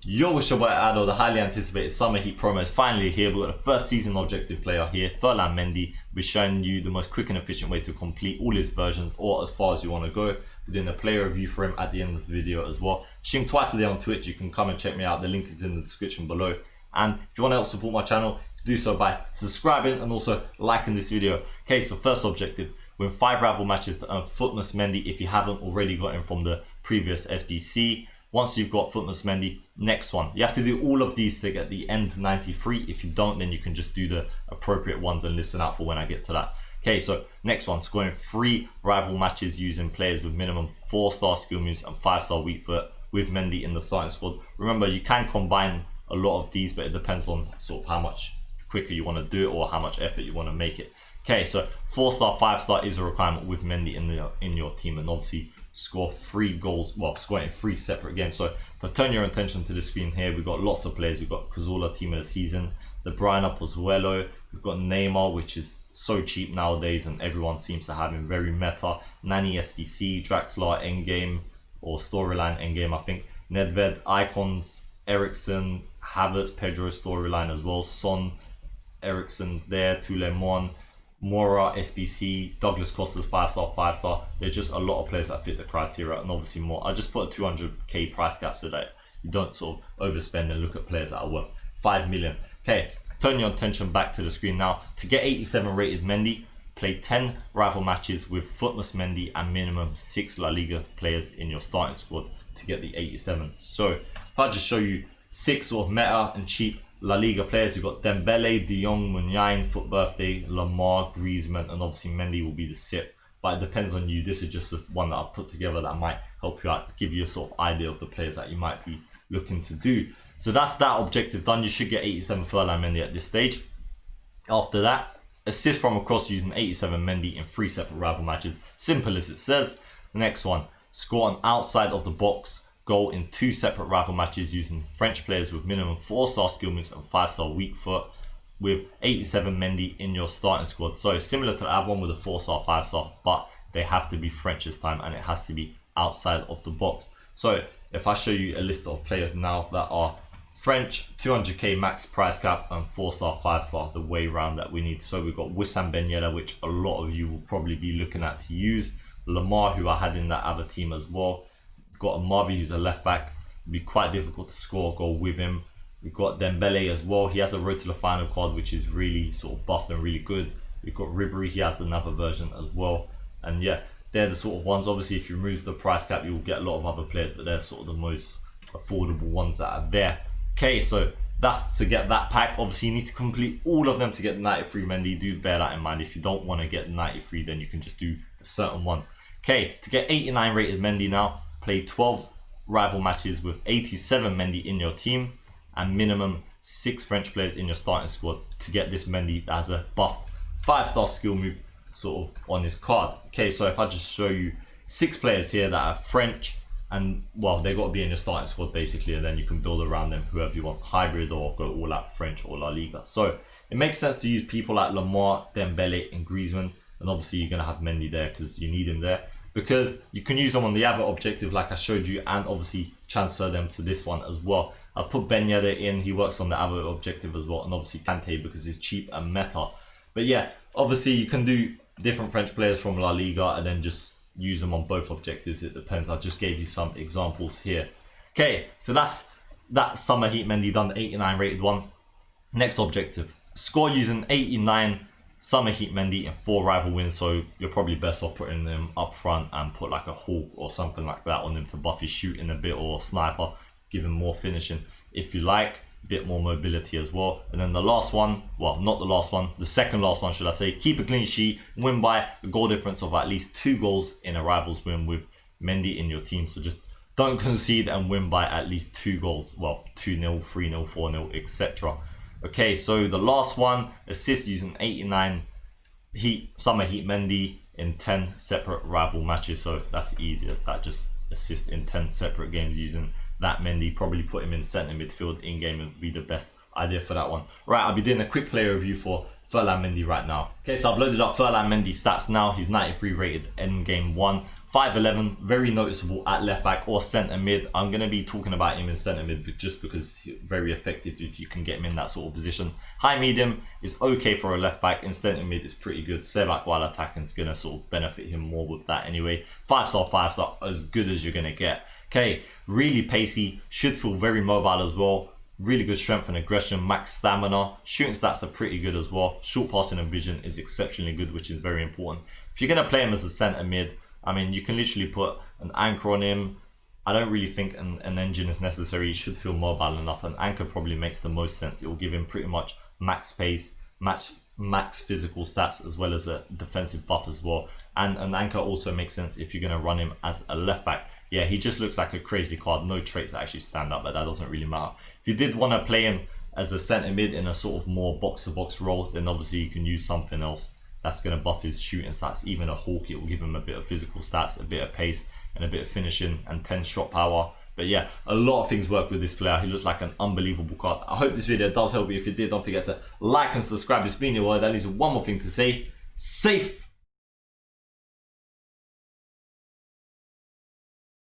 Yo, it's your boy Ado. The highly anticipated Summer Heat promo is finally here. We've got the first season objective player here, Ferland Mendy. We're showing you the most quick and efficient way to complete all his versions or as far as you want to go. We're doing a player review for him at the end of the video as well. Stream twice a day on Twitch. You can come and check me out. The link is in the description below. And if you want to help support my channel, do so by subscribing and also liking this video. Okay, so first objective, win 5 rival matches to earn Footmas Mendy if you haven't already got him from the previous SBC. Once you've got Footmas Mendy, next one. You have to do all of these to get the end 93. If you don't, then you can just do the appropriate ones and listen out for when I get to that. Okay, so next one, scoring 3 rival matches using players with minimum 4-star skill moves and 5-star weak foot with Mendy in the starting squad. Remember, you can combine a lot of these, but it depends on sort of how much quicker you want to do it or how much effort you want to make it. Okay, so 4-star, 5-star is a requirement with Mendy in your team, and obviously score 3 goals, well, scoring 3 separate games. So to turn your attention to the screen here, we've got lots of players. We've got Cazorla, team of the season, the Brian Pozuelo, we've got Neymar, which is so cheap nowadays and everyone seems to have him, very meta. Nani SBC, Draxler endgame or storyline endgame, I think. Nedved, Icons, Ericsson, Havertz, Pedro storyline as well. Son, Ericsson there, Tulemon, Mora, SBC, Douglas Costa's 5-star, 5-star. There's just a lot of players that fit the criteria and obviously more. I just put a 200k price cap so that you don't sort of overspend and look at players that are worth 5 million. Okay, turn your attention back to the screen now. To get 87 rated Mendy, play 10 rival matches with Footmas Mendy and minimum 6 La Liga players in your starting squad to get the 87. So if I just show you 6 sort of meta and cheap La Liga players, you've got Dembele, De Jong, Muniain, Foot Birthday, Lamar, Griezmann, and obviously Mendy will be the 6th. But it depends on you. This is just the one that I've put together that might help you out, give you a sort of idea of the players that you might be looking to do. So that's that objective done. You should get 87 Ferland Mendy at this stage. After that, assist from across using 87 Mendy in 3 separate rival matches. Simple as it says. The next one, score an outside of the box goal in 2 separate rival matches using French players with minimum 4-star skill moves and 5-star weak foot with 87 Mendy in your starting squad. So similar to the other one with a 4-star, 5-star, but they have to be French this time and it has to be outside of the box. So if I show you a list of players now that are French, 200k max price cap and 4-star, 5-star, the way round that we need. So we've got Wissam Ben Yedder, which a lot of you will probably be looking at to use. Lamar, who I had in that other team as well. Got a Marvi who's a left back. It'd be quite difficult to score a goal with him. We've got Dembele as well. He has a road to the final card, which is really sort of buffed and really good. We've got Ribery. He has another version as well. And yeah, they're the sort of ones. Obviously, if you remove the price cap, you'll get a lot of other players, but they're sort of the most affordable ones that are there. Okay, so that's to get that pack. Obviously, you need to complete all of them to get the 93 Mendy. Do bear that in mind. If you don't want to get 93, then you can just do the certain ones. Okay, to get 89 rated Mendy now, play 12 rival matches with 87 Mendy in your team and minimum 6 French players in your starting squad to get this Mendy that has a buffed 5-star skill move sort of on his card. Okay, so if I just show you 6 players here that are French and, well, they've got to be in your starting squad basically, and then you can build around them whoever you want, hybrid or go all out French or La Liga. So it makes sense to use people like Lamar, Dembele and Griezmann, and obviously you're going to have Mendy there because you need him there, because you can use them on the other objective like I showed you and obviously transfer them to this one as well. I'll put Ben Yedder in, he works on the other objective as well, and obviously Kante because he's cheap and meta. But yeah, obviously you can do different French players from La Liga and then just use them on both objectives. It depends. I just gave you some examples here. Okay, so that's that Summer Heat Mendy done, the 89 rated one. Next objective, score using 89 Summer Heat Mendy in 4 rival wins, so you're probably best off putting them up front and put like a Hawk or something like that on them to buff his shooting a bit, or Sniper, give him more finishing if you like, a bit more mobility as well. And then the last one, well, not the last one, the second last one should I say, keep a clean sheet, win by a goal difference of at least 2 goals in a rival's win with Mendy in your team. So just don't concede and win by at least 2 goals, well, 2-0, 3-0, 4-0, etc. Okay, so the last one, assist using 89 Summer Heat Mendy in 10 separate rival matches. So that's easy as that, just assist in 10 separate games using that Mendy. Probably put him in centre midfield in game would be the best idea for that one. Right, I'll be doing a quick player review for Ferland Mendy right now. Okay, so I've loaded up Ferland Mendy stats now. He's 93 rated end game 1. 5'11", very noticeable at left back or centre mid. I'm going to be talking about him in centre mid just because he's very effective if you can get him in that sort of position. High medium is okay for a left back, and centre mid is pretty good. Sevak while attacking is going to sort of benefit him more with that anyway. 5-star, 5-star, as good as you're going to get. Okay, really pacey, should feel very mobile as well. Really good strength and aggression, max stamina. Shooting stats are pretty good as well. Short passing and vision is exceptionally good, which is very important. If you're going to play him as a centre mid, I mean, you can literally put an anchor on him. I don't really think an engine is necessary. He should feel mobile enough. An anchor probably makes the most sense. It will give him pretty much max pace, max physical stats, as well as a defensive buff as well. And an anchor also makes sense if you're going to run him as a left back. Yeah, he just looks like a crazy card. No traits that actually stand out, but that doesn't really matter. If you did want to play him as a centre mid in a sort of more box-to-box role, then obviously you can use something else that's going to buff his shooting stats. Even a Hawk, it will give him a bit of physical stats, a bit of pace, and a bit of finishing, and 10 shot power. But yeah, a lot of things work with this player. He looks like an unbelievable card. I hope this video does help you. If it did, don't forget to like and subscribe. It's been your word. That leaves one more thing to say. Safe!